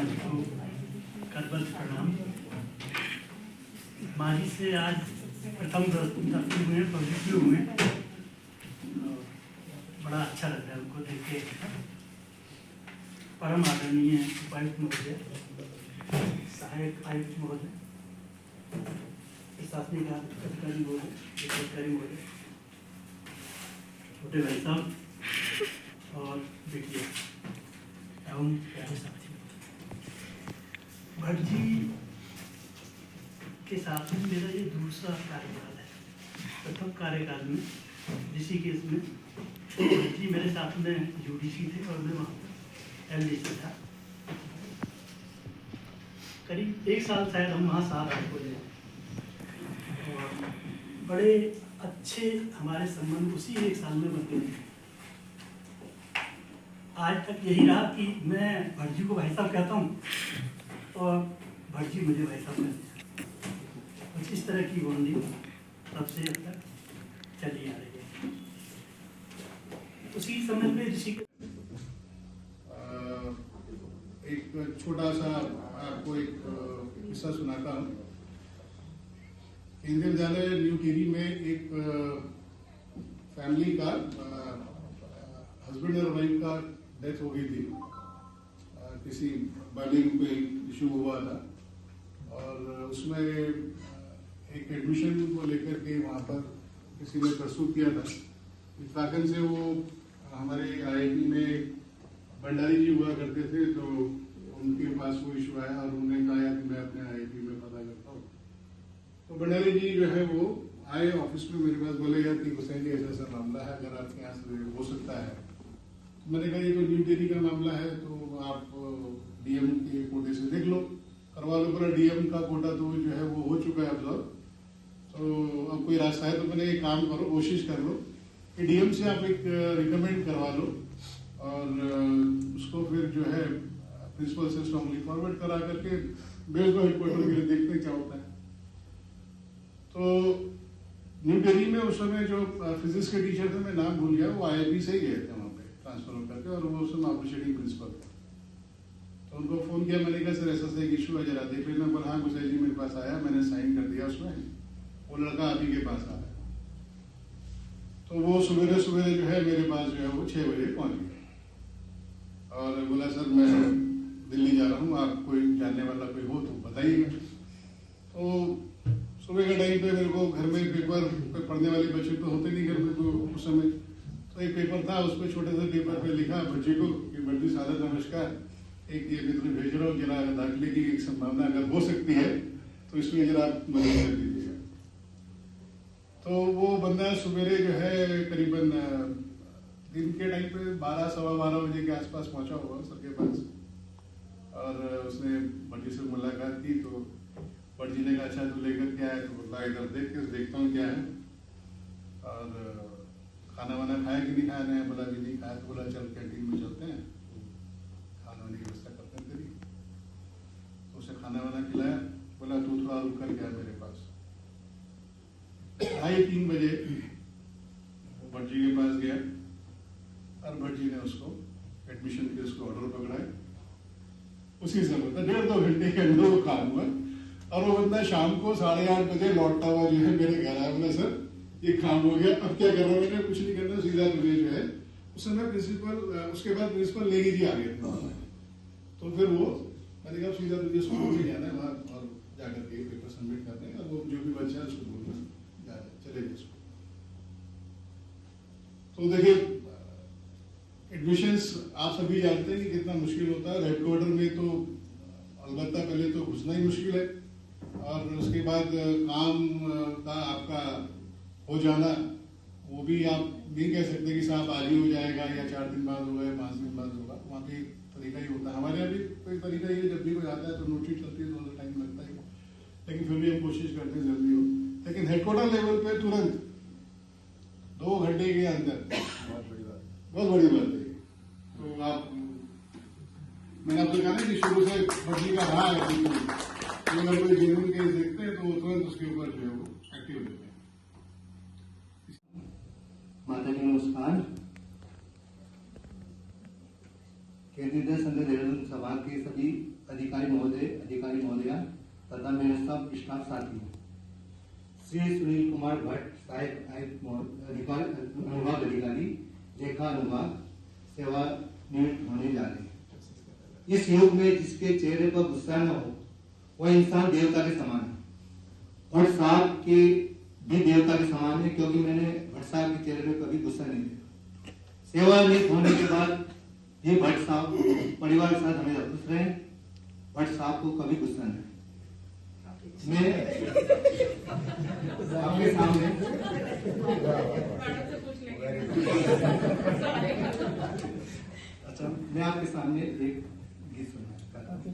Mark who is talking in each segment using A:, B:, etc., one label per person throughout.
A: समाज को करबद्ध प्रणाम। माही से आज प्रथम दर्शन हुए, पवित्र हुए, बड़ा अच्छा लग रहा है उनको देख के। परम आदरणीय उपायुक्त महोदय, सहायक आयुक्त महोदय, प्रशासनिक अधिकारी महोदय, अधिकारी महोदय, छोटे भाई साहब और बेटियाँ एवं प्यारे साथी, भट्ट जी के साथ में मेरा ये दूसरा कार्यकाल है। प्रथम कार्यकाल में ऋषिकेश में भट्ट जी मेरे साथ में यूडीसी थे और मैं वहाँ एलडीसी था। करीब 1 साल शायद हम वहाँ साथ आए बोले, और बड़े अच्छे हमारे संबंध उसी 1 साल में बन गए। आज तक यही रहा कि मैं भट्ट जी को भाई साहब कहता हूँ और भट्ट जी मुझे भाई साहब कहते हैं। कुछ इस तरह की बॉन्डिंग तब से अब तक चली आ रही है। उसी समय में ऋषि
B: एक छोटा सा आपको एक किस्सा सुनाता हूँ। केंद्रीय विद्यालय न्यू टिहरी में एक फैमिली का हस्बैंड और वाइफ का डेथ हो गई थी। किसी बर्निंग पे इशू हुआ था और उसमें एक एडमिशन को लेकर के वहाँ पर किसी ने प्रस्तुत किया था। इत्फाकन से वो हमारे आईआईटी में भंडारी जी हुआ करते थे, तो उनके पास वो इशू आया और उन्होंने कहा कि मैं अपने आईआईटी में पता करता हूँ। तो भंडारी जी जो है वो आए ऑफिस में, मेरे पास बोले यार कि हुसैन जी ऐसा ऐसा मामला है, अगर आपके यहाँ से हो सकता है। तो मैंने कहा ये तो न्यू टिहरी का मामला है, तो आप डीएम के कोटे से देख लो, करवा लो। पूरा डीएम का कोटा तो जो है वो हो चुका है अब्जॉर्व, तो अब कोई रास्ता है तो मैंने एक काम करो, कोशिश कर लो कि डीएम से आप एक रिकमेंड करवा लो और उसको फिर जो है प्रिंसिपल से स्ट्रांगली फॉरवर्ड करा करके भेज दो हेडक्वार्टर के लिए, देखते क्या होता है। तो न्यू टिहरी में उस समय जो फिजिक्स के टीचर थे, मैं नाम भूल गया, वो आईआईपी से ही गए थे वहाँ पे ट्रांसफर करके, और वो उस समय ऑपरेटिंग प्रिंसिपल थे। तो उनको फोन किया, मैंने कहा सर ऐसा ऐसा एक इशू है, जरा देख लेना। पर हाँ गुसाई जी मेरे पास आया, मैंने साइन कर दिया उसमें, वो लड़का आप ही के पास आ रहा है। तो वो सवेरे सवेरे जो है मेरे पास जो है वो 6 बजे पहुंच गया और बोला सर मैं दिल्ली जा रहा हूँ, आप कोई जानने वाला कोई हो तो बताइएगा। तो सुबह के टाइम पे मेरे को घर में पेपर पढ़ने वाले बच्चे तो होते नहीं घर में तो उस समय, तो एक पेपर था, उस पर छोटे से पेपर पे लिखा बच्चे को कि बच्ची सादर नमस्कार, एक ये मित्र भेज रहा हूँ, जरा दाखिले की एक संभावना अगर हो सकती है तो इसमें जरा आप मदद कर दीजिएगा। तो वो बंदा सवेरे जो है करीबन दिन के टाइम पे 12 सवा 12 बजे के आसपास पहुंचा हुआ सर के पास, और उसने भट्टी से मुलाकात की। तो भट्ट जी ने कहा अच्छा तू लेकर क्या है, तो बोला इधर देख के देखता हूँ क्या है, और खाना वाना खाया कि नहीं खाया। नहीं बोला कि नहीं खाया। तो बोला चल कैंटीन में चलते हैं, खाना वाने की व्यवस्था करते हैं तेरी। तो उसे खाना वाना खिलाया, बोला तू थोड़ा रुक कर गया मेरे पास। 2:30-3 बजे वो भट्ट जी के पास गया और भट्ट जी ने उसको एडमिशन के उसको ऑर्डर पकड़ाए। उसी समय 1.5-2 घंटे के अंदर वो काम हुआ और वो बंदा शाम को 8:30 बजे लौटता हुआ जो है मेरे घर आया। बोला सर ये काम हो गया, अब क्या कर रहा हूँ। मैंने कुछ नहीं करना, सीधा मुझे जो है उस समय प्रिंसिपल, उसके बाद प्रिंसिपल लेगी जी आ गए थे। तो फिर वो मैंने कहा सीधा तुझे स्कूल में जाना है वहाँ और जाकर के पेपर सबमिट करने हैं, और वो जो भी बच्चा है उसको बोलना चले गए स्कूल। तो देखिए एडमिशंस आप सभी जानते हैं कि कितना मुश्किल होता है। हेडक्वार्टर में तो अलबत्ता पहले तो घुसना ही मुश्किल है, और उसके बाद काम का आपका हो जाना वो भी आप नहीं कह सकते कि साहब आज ही हो जाएगा या 4 दिन बाद होगा या 5 दिन बाद होगा। वहाँ भी तरीका ही होता है, हमारे यहाँ भी कोई तरीका ही है। जब भी कोई आता है तो नोटिस चलती है, थोड़ा टाइम लगता है, लेकिन फिर भी हम कोशिश करते हैं जल्दी हो। लेकिन हेडक्वार्टर लेवल पे तुरंत 2 घंटे के अंदर बहुत बड़ी बात है। तो आप मैंने आपको कहा ना कि शुरू से बदली का रहा है, अगर कोई जेन्युइन केस देखते हैं तो वो तुरंत उसके ऊपर जो है वो एक्टिव होते हैं।
C: माता जी नमस्कार। केंद्रीय संघ देहरादून सभा के सभी अधिकारी महोदया तथा मेरे सब स्टाफ साथियों, श्री सुनील कुमार भट्ट सहायक अनुभाग अधिकारी लेखा अनुभाग सेवानिवृत्त होने जा रहे हैं। इस युग में जिसके चेहरे पर गुस्सा न हो वह इंसान देवता के समान है। भट्ट साहब के भी देवता के समान है, क्योंकि मैंने भट्ट साहब के चेहरे पर कभी गुस्सा नहीं देखा। सेवानिवृत्त होने के बाद ये भट्ट साहब परिवार के साथ हमेशा खुश रहे। भट्ट साहब को कभी गुस्सा नहीं। मैं आपके सामने अच्छा, मैं आपके सामने एक गीत सुनाता हूँ।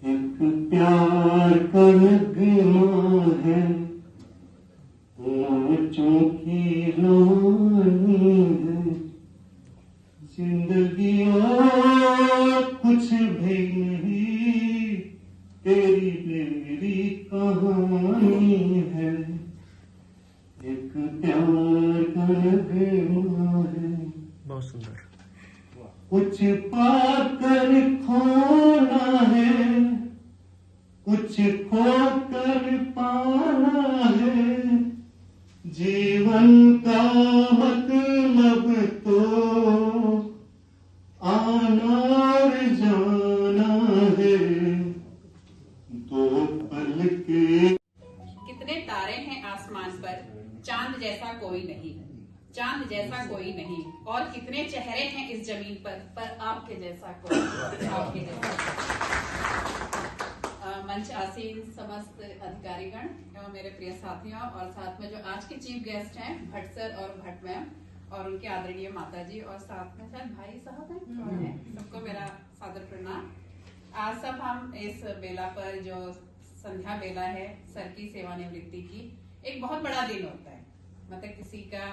C: एक प्यार का नगमा है, ऊंचों की रोनी है, जिंदगी और कुछ भी नहीं, तेरी मेरी कहानी है। एक प्यार का नगमा है,
D: बहुत सुंदर।
C: कुछ पाकर खोना है, कुछ खोकर पाना है, जीवन का मतलब तो आना और जाना है, दो पल के।
E: कितने तारे हैं आसमान पर, चांद जैसा कोई नहीं, चांद जैसा कोई नहीं, और कितने चेहरे हैं इस जमीन पर आपके जैसा कोई, आपके जैसा। मंच आसीन समस्त अधिकारीगण एवं मेरे प्रिय साथियों, और साथ में जो आज के चीफ गेस्ट हैं भट्ट सर और भट्ट मैम और उनके आदरणीय माता जी, और साथ में शायद भाई साहब हैं, सबको मेरा सादर प्रणाम। आज सब हम इस बेला पर, जो संध्या बेला है सर की सेवानिवृत्ति की, एक बहुत बड़ा दिन होता है। मतलब किसी का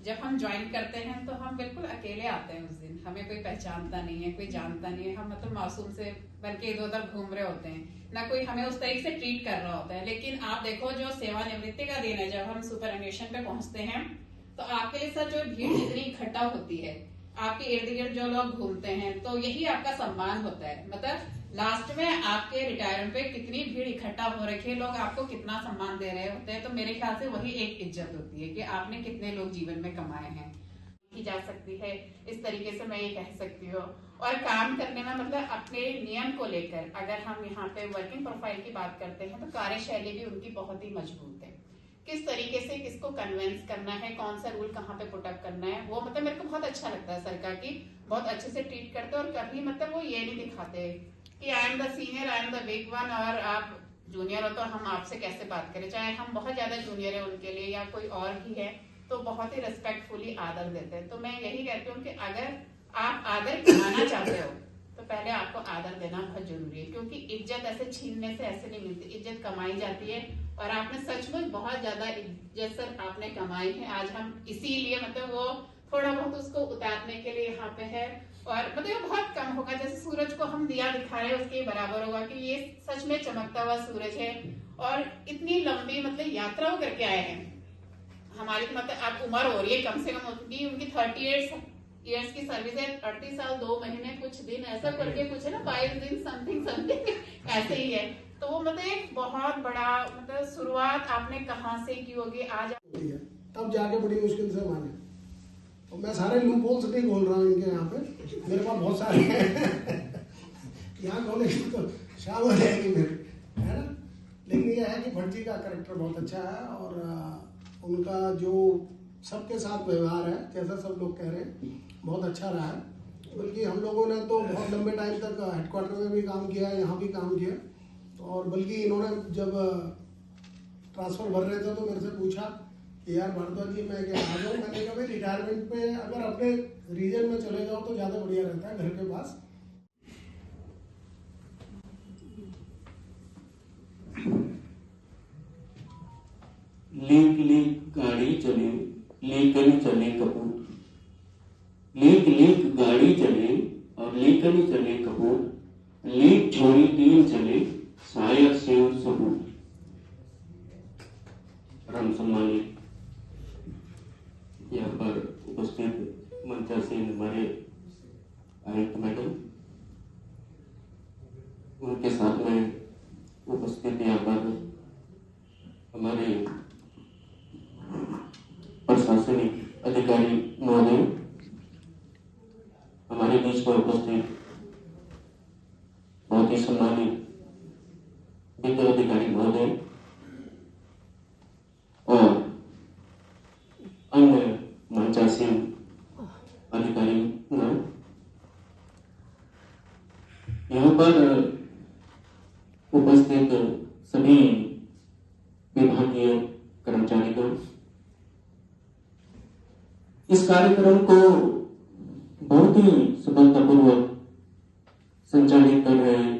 E: जब हम ज्वाइन करते हैं तो हम बिल्कुल अकेले आते हैं उस दिन, हमें कोई पहचानता नहीं है, कोई जानता नहीं है, हम मतलब मासूम से बन के इधर उधर घूम रहे होते हैं, ना कोई हमें उस तरीके से ट्रीट कर रहा होता है। लेकिन आप देखो, जो सेवानिवृत्ति का दिन है, जब हम सुपरएनुएशन पे पहुंचते हैं तो आपके लिए सर जो भीड़ इतनी इकट्ठा होती है, आपके इर्द गिर्द जो लोग घूमते हैं, तो यही आपका सम्मान होता है। मतलब लास्ट में आपके रिटायरमेंट पे कितनी भीड़ इकट्ठा हो रखी है, लोग आपको कितना सम्मान दे रहे होते हैं, तो मेरे ख्याल से वही एक इज्जत होती है कि आपने कितने लोग जीवन में कमाए हैं, की जा सकती है। इस तरीके से मैं ये कह सकती हूँ। और काम करने में मतलब अपने नियम को लेकर, अगर हम यहाँ पे वर्किंग प्रोफाइल की बात करते हैं तो कार्यशैली भी उनकी बहुत ही मजबूत है। किस तरीके से किसको कन्विंस करना है, कौन सा रूल कहाँ पे पुटअप करना है, वो मतलब मेरे को बहुत अच्छा लगता है। सरकार की बहुत अच्छे से ट्रीट करते हैं, और कभी मतलब वो ये नहीं दिखाते कि I am the senior, I am the big one, और आप जूनियर हो तो हम आपसे कैसे बात करें। चाहे हम बहुत ज्यादा जूनियर है उनके लिए या कोई और भी है, तो बहुत ही रिस्पेक्टफुली आदर देते हैं। तो मैं यही कहती हूँ कि अगर आप आदर कमाना चाहते हो तो पहले आपको आदर देना बहुत जरूरी है, क्योंकि इज्जत ऐसे छीनने से ऐसे नहीं मिलती, इज्जत कमाई जाती है। और आपने सचमुच बहुत ज्यादा इज्जत सर आपने कमाई है। आज हम इसीलिए मतलब वो थोड़ा बहुत उसको उतारने के लिए यहाँ पे है, और मतलब बहुत कम होगा। जैसे सूरज को हम दिया दिखा रहे हैं, उसके बराबर होगा कि ये सच में चमकता हुआ सूरज है। और इतनी लंबी मतलब यात्रा करके आए हैं हमारी, मतलब अब उम्र हो रही है कम से कम उनकी 38 इयर्स की सर्विस है, 38 साल 2 महीने कुछ दिन ऐसा करके कुछ है ना, 22 दिन समथिंग ऐसे ही है। तो वो मतलब एक बहुत बड़ा मतलब शुरुआत आपने कहाँ से की होगी आज,
F: तब जाके बड़ी मुश्किल से माने। तो मैं सारे लूप होल्स नहीं बोल रहा हूँ इनके यहाँ पे, मेरे पास बहुत सारे हैं यहाँ खोलेंगे तो शाम हो जाएगी मेरी, है ना। लेकिन ये है कि भट्ट जी का कैरेक्टर बहुत अच्छा है, और उनका जो सबके साथ व्यवहार है, जैसा सब लोग कह रहे हैं, बहुत अच्छा रहा है। बल्कि हम लोगों ने तो बहुत लंबे टाइम तक हेडक्वार्टर में भी काम किया, यहाँ भी काम किया। और बल्कि इन्होंने जब ट्रांसफर भर रहे थे तो मेरे से पूछा कि यार भारद्वाज जी मैं क्या आ जाऊँ। मैंने कहा भाई रिटायरमेंट पे अगर अपने रीजन में चले जाओ तो ज़्यादा बढ़िया रहता है, घर के पास।
G: लीक लीक गाड़ी चले, लेकर चले कपूर, लीक लीक गाड़ी चले और लेकर चले कपूर, लीक छोड़ी तीन चले, शायद से सबूत। परम सम्मानित यहाँ पर उपस्थित मंचासीन हमारे आयुक्त मैडम, बहुत ही सम्मानित वित्त अधिकारी महोदय और अन्य मंचासीन अधिकारी गण, यहाँ पर उपस्थित सभी विभागीय कर्मचारीगण, इस कार्यक्रम को बहुत ही सफलतापूर्वक संचालित कर रहे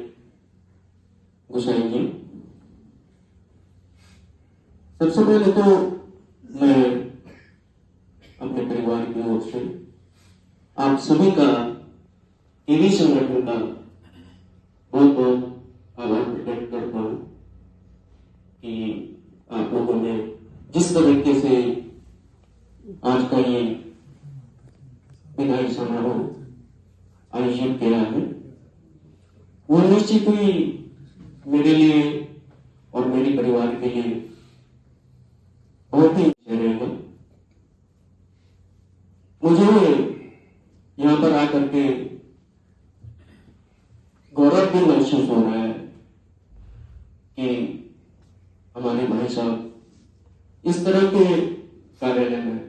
G: गोसाई जी, सबसे पहले तो मैं अपने परिवार की ओर से आप सभी का टीवी संगठन का बहुत बहुत आभार प्रकट करता हूं कि आप लोगों ने जिस तरीके से आज का ये विदाई समारोह आयोजित किया है, वो निश्चित ही मेरे लिए और मेरे परिवार के लिए बहुत ही रहेगा। मुझे यहाँ पर आकर के गौरव भी महसूस हो रहा है कि हमारे भाई साहब इस तरह के कार्यालय में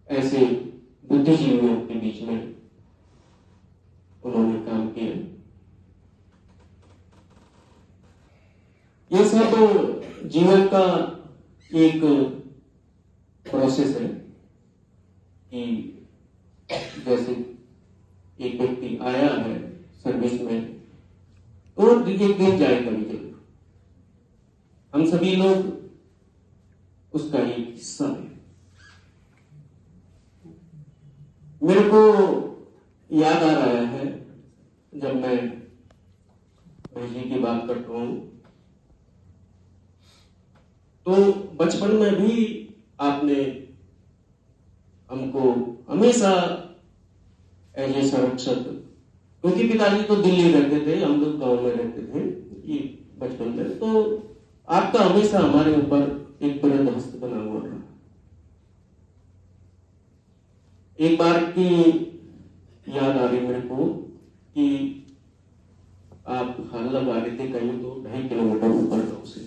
G: ऐसे बुद्धिजीवियों के बीच में उन्होंने काम किया। ये सब जीवन का एक प्रोसेस है कि जैसे एक व्यक्ति आया है सर्विस में तो एक दिन जाएगा भी जरूर, हम सभी लोग उसका एक हिस्सा है। मेरे को याद आ रहा है जब मैं भाई की बात करता हूं तो बचपन में भी आपने हमको हमेशा एज ए संरक्षक, क्योंकि पिताजी तो दिल्ली रहते थे, हम लोग गांव में रहते थे ये बचपन में, तो आपका हमेशा हमारे ऊपर एक बृहद हस्त बना हुआ रहा। एक बार की याद आ रही मेरे को कि आप हल लगा रहे थे कहीं तो 2.5 किलोमीटर ऊपर गांव से,